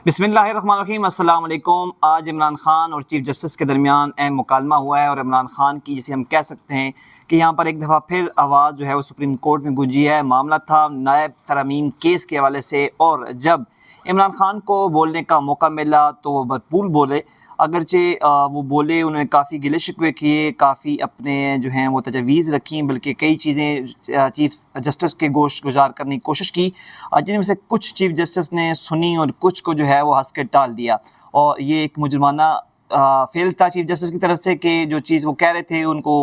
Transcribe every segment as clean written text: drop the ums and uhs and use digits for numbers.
बिस्मिल्लाहिर्रहमानिर्रहीम अस्सलाम वालेकुम। आज इमरान खान और चीफ जस्टिस के दरमियान अहम मुकालमा हुआ है और इमरान खान की जिसे हम कह सकते हैं कि यहाँ पर एक दफ़ा फिर आवाज़ जो है वो सुप्रीम कोर्ट में गूंजी है। मामला था नायब तरमीम केस के हवाले से और जब इमरान खान को बोलने का मौका मिला तो वो भरपूर बोले। अगरचे वो बोले, उन्होंने काफ़ी गिले शिकवे किए, काफ़ी अपने जो हैं वो तजवीज़ रखी, बल्कि कई चीज़ें चीफ जस्टिस के गोश गुजार करने की कोशिश की, जिनमें से कुछ चीफ जस्टिस ने सुनी और कुछ को जो है वो हंस के टाल दिया। और ये एक मुजरमाना फेल था चीफ जस्टिस की तरफ से कि जो चीज़ वो कह रहे थे उनको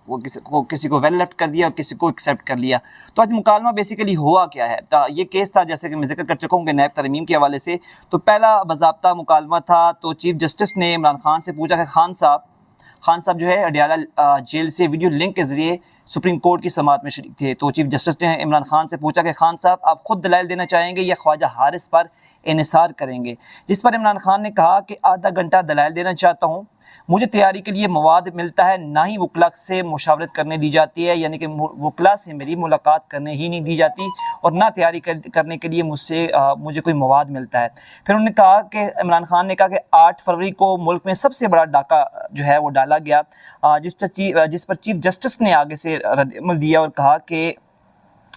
वो किसी को वेल लेफ्ट कर दिया और किसी को एक्सेप्ट कर लिया। तो आज मुकालमा बेसिकली हुआ क्या है। ये केस था, जैसे कि मैं जिक्र कर चुका हूँ कि नायब तरमीम के हवाले से। तो पहला बाज़ाब्ता मुकालमा था। तो चीफ जस्टिस ने इमरान खान से पूछा कि खान साहब जो है अडयाला जेल से वीडियो लिंक के ज़रिए सुप्रीम कोर्ट की समाअत में शरीक थे। तो चीफ जस्टिस ने इमरान खान से पूछा कि खान साहब आप खुद दलाइल देना चाहेंगे या ख्वाजा हारिस पर इन्हिसार करेंगे। जिस पर इमरान खान ने कहा कि आधा घंटा दलाइल देना चाहता हूँ, मुझे तैयारी के लिए मवाद मिलता है, ना ही वकला से मुशावरत करने दी जाती है, यानी कि वकला से मेरी मुलाकात करने ही नहीं दी जाती और ना तैयारी करने के लिए मुझे कोई मवाद मिलता है। फिर उन्होंने कहा कि इमरान खान ने कहा कि 8 फरवरी को मुल्क में सबसे बड़ा डाका जो है वो डाला गया, जिस पर चीफ जस्टिस ने आगे से रद्द-ए-अमल दिया और कहा कि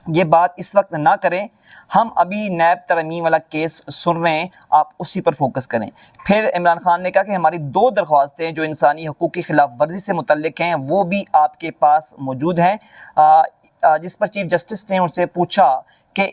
ये बात इस वक्त ना करें, हम अभी नायब तरमीम वाला केस सुन रहे हैं, आप उसी पर फोकस करें। फिर इमरान खान ने कहा कि हमारी 2 दरख्वास्तें जो इंसानी हकूक़ की खिलाफ वर्जी से मुतल्लिक हैं वो भी आपके पास मौजूद हैं। जिस पर चीफ जस्टिस ने उनसे पूछा कि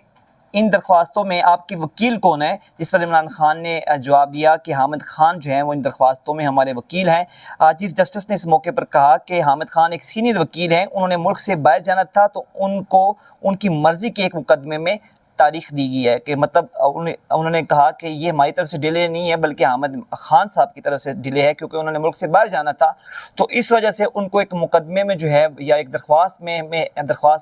इन दरख्वास्तों में आपके वकील कौन है, जिस पर इमरान खान ने जवाब दिया कि हामिद खान जो हैं वो इन दरख्वास्तों में हमारे वकील हैं। चीफ जस्टिस ने इस मौके पर कहा कि हामिद खान एक सीनियर वकील हैं, उन्होंने मुल्क से बाहर जाना था तो उनको उनकी मर्ज़ी के एक मुकदमे में तारीख दी गई है कि मतलब उन्होंने कहा कि ये हमारी तरफ से डिले नहीं है बल्कि हामिद खान साहब की तरफ से डिले है, क्योंकि उन्होंने मुल्क से बाहर जाना था। तो इस वजह से उनको एक मुकदमे में जो है या एक दरख्वास्त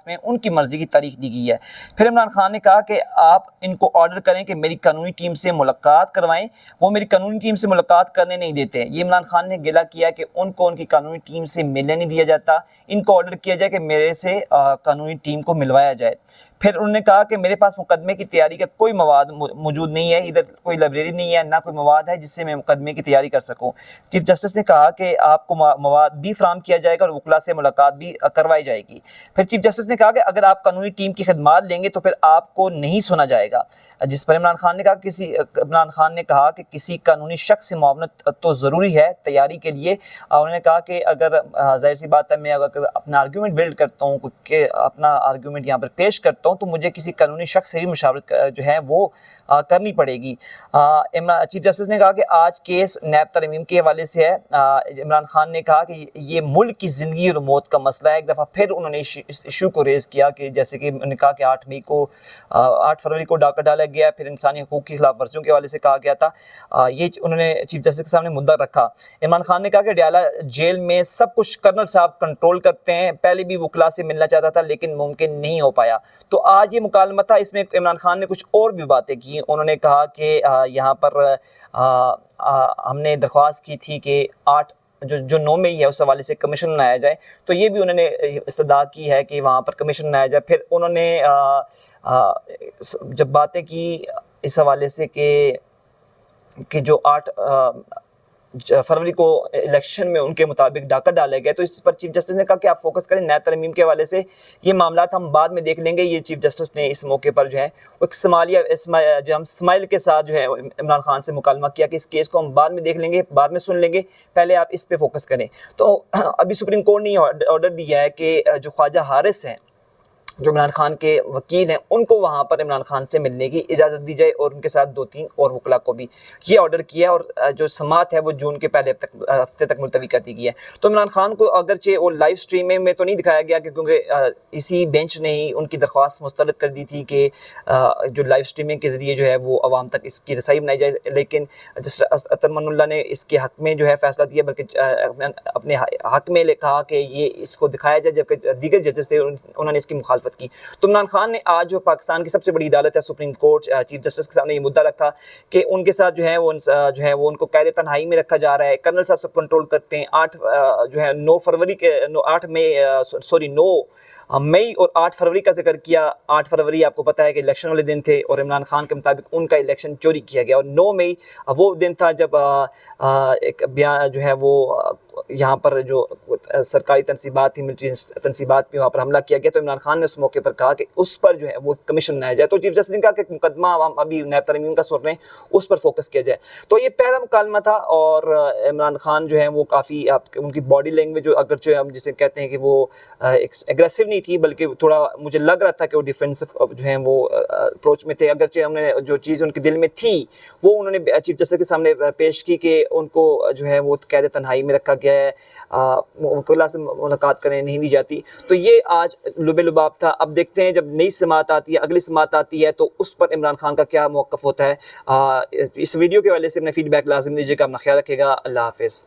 में उनकी मर्ज़ी की तारीख दी गई है। फिर इमरान खान ने कहा कि आप इनको ऑर्डर करें कि मेरी कानूनी टीम से मुलाकात करवाएं। वो मेरी कानूनी टीम से मुलाकात करने नहीं देते। ये इमरान खान ने गिला किया कि उनको उनकी कानूनी टीम से मिलने नहीं दिया जाता, इनको ऑर्डर किया जाए कि मेरे से कानूनी टीम को मिलवाया जाए। फिर उन्होंने कहा कि मेरे पास मुकदमे की तैयारी का कोई मवाद मौजूद नहीं है, इधर कोई लाइब्रेरी नहीं है, ना कोई मवाद है जिससे मैं मुकदमे की तैयारी कर सकूं। चीफ जस्टिस ने कहा कि आपको मवाद भी फराहम किया जाएगा और वकला से मुलाकात भी करवाई जाएगी। फिर चीफ जस्टिस ने कहा कि अगर आप कानूनी टीम की खिदमात लेंगे तो फिर आपको नहीं सुना जाएगा। जिस पर इमरान खान ने कहा कि किसी कानूनी शख्स से मुआवनत तो ज़रूरी है तैयारी के लिए। उन्होंने कहा कि अगर जाहिर सी बात है मैं अगर अपना आर्ग्यूमेंट बिल्ड करता हूँ, अपना आर्ग्यूमेंट यहाँ पर पेश करता हूँ तो मुझे किसी कानूनी शख्स से भी मुशावरत जो है वो करनी पड़ेगी। चीफ जस्टिस ने कहा कि आज केस नायब तरमीम के हवाले से है। इमरान खान ने कहा कि ये मुल्क की ज़िंदगी और मौत का मसला है। एक दफ़ा फिर उन्होंने इस इशू को रेज़ किया कि जैसे कि उन्होंने कहा कि 8 फरवरी को डाका डाला गया, फिर इंसानी हकूक़ की खिलाफ वर्जियों के हवाले से कहा गया था। ये उन्होंने चीफ जस्टिस के सामने मुद्दा रखा। इमरान खान ने कहा कि अडयाला जेल में सब कुछ कर्नल साहब कंट्रोल करते हैं, पहले भी वकला से मिलना चाहता था लेकिन मुमकिन नहीं हो पाया। तो आज ये मुकालमा था, इसमें इमरान खान ने कुछ और भी बातें की। उन्होंने कहा कि यहाँ पर हमने दरख्वास्त की थी कि 8 जो 9 मई है उस हवाले से कमीशन बनाया जाए, तो ये भी उन्होंने इस्तदा की है कि वहाँ पर कमीशन बनाया जाए। फिर उन्होंने जब बातें की इस हवाले से कि जो 8 फरवरी को इलेक्शन में उनके मुताबिक डाका डाला गया, तो इस पर चीफ जस्टिस ने कहा कि आप फोकस करें नायब तरमीम के हवाले से, ये मामला हम बाद में देख लेंगे। ये चीफ जस्टिस ने इस मौके पर जो है एक स्माइल के साथ जो है इमरान खान से मुकालमा किया कि इस केस को हम बाद में देख लेंगे, बाद में सुन लेंगे, पहले आप इस पे फोकस करें। तो अभी सुप्रीम कोर्ट ने ऑर्डर दिया है कि जो ख्वाजा हारिस हैं, जो इमरान खान के वकील हैं, उनको वहाँ पर इमरान खान से मिलने की इजाज़त दी जाए और उनके साथ 2-3 और वकला को भी ये ऑर्डर किया और जो समाअत है वो जून के पहले हफ्ते तक मुलतवी कर दी गई है। तो इमरान खान को अगरचे वो लाइव स्ट्रीमिंग में तो नहीं दिखाया गया क्योंकि इसी बेंच ने ही उनकी दरख्वास्त मुस्तरद कर दी थी कि जो लाइव स्ट्रीमिंग के ज़रिए जो है वो आवाम तक इसकी रसाई बनाई जाए, लेकिन जस्टिस अतर मन्नुल्लाह ने इसके हक़ में जो है फ़ैसला दिया, बल्कि अपने हक़ में कहा कि ये इसको दिखाया जाए, जबकि दीगर जजेस थे उन्होंने इसकी मुखालफत की। तो इमरान खान ने आज जो पाकिस्तान की सबसे बड़ी अदालत है सुप्रीम कोर्ट, चीफ जस्टिस के सामने ये मुद्दा रखा कि उनके साथ जो है वो उनको कैद तन्हाई में रखा जा रहा है। कर्नल साहब सब कंट्रोल करते हैं। 9 मई और 8 फरवरी का जिक्र किया। 8 फरवरी आपको पता है कि इलेक्शन वाले दिन थे और इमरान खान के मुताबिक उनका इलेक्शन चोरी किया गया। और 9 मई वो दिन था जब एक बयान जो है वो यहाँ पर जो सरकारी तनसीबात थी, मिलिट्री तनसीबात पे वहाँ पर हमला किया गया। तो इमरान खान ने उस मौके पर कहा कि उस पर जो है वो कमीशन बनाया जाए। तो चीफ जस्टिस ने कहा कि मुकदमा हम अभी नायब तरमीम का सुन रहे हैं, उस पर फोकस किया जाए। तो ये पहला मुकालमा था और इमरान खान जो है वो काफ़ी उनकी बॉडी लैंग्वेज अगर जो हम जिसे कहते हैं कि वो एग्रेसिव नहीं थी, बल्कि थोड़ा मुझे लग रहा था कि वो डिफेंसिव जो है वो अप्रोच में थे। अगरचे हमने जो चीज़ उनके दिल में थी वो उन्होंने चीफ जस्टिस के सामने पेश की कि उनको जो है वो कैद तन्हाई में रखा गया है, वकीला से मुलाकात करने नहीं दी जाती। तो ये आज लुबे लुबाब था। अब देखते हैं जब नई समात आती है, अगली समात आती है, तो उस पर इमरान खान का क्या मौक़िफ़ होता है। इस वीडियो के हवाले से अपना फीडबैक लाजिम दीजिएगा। अपना ख्याल रखिएगा। अल्लाह हाफ़िज़।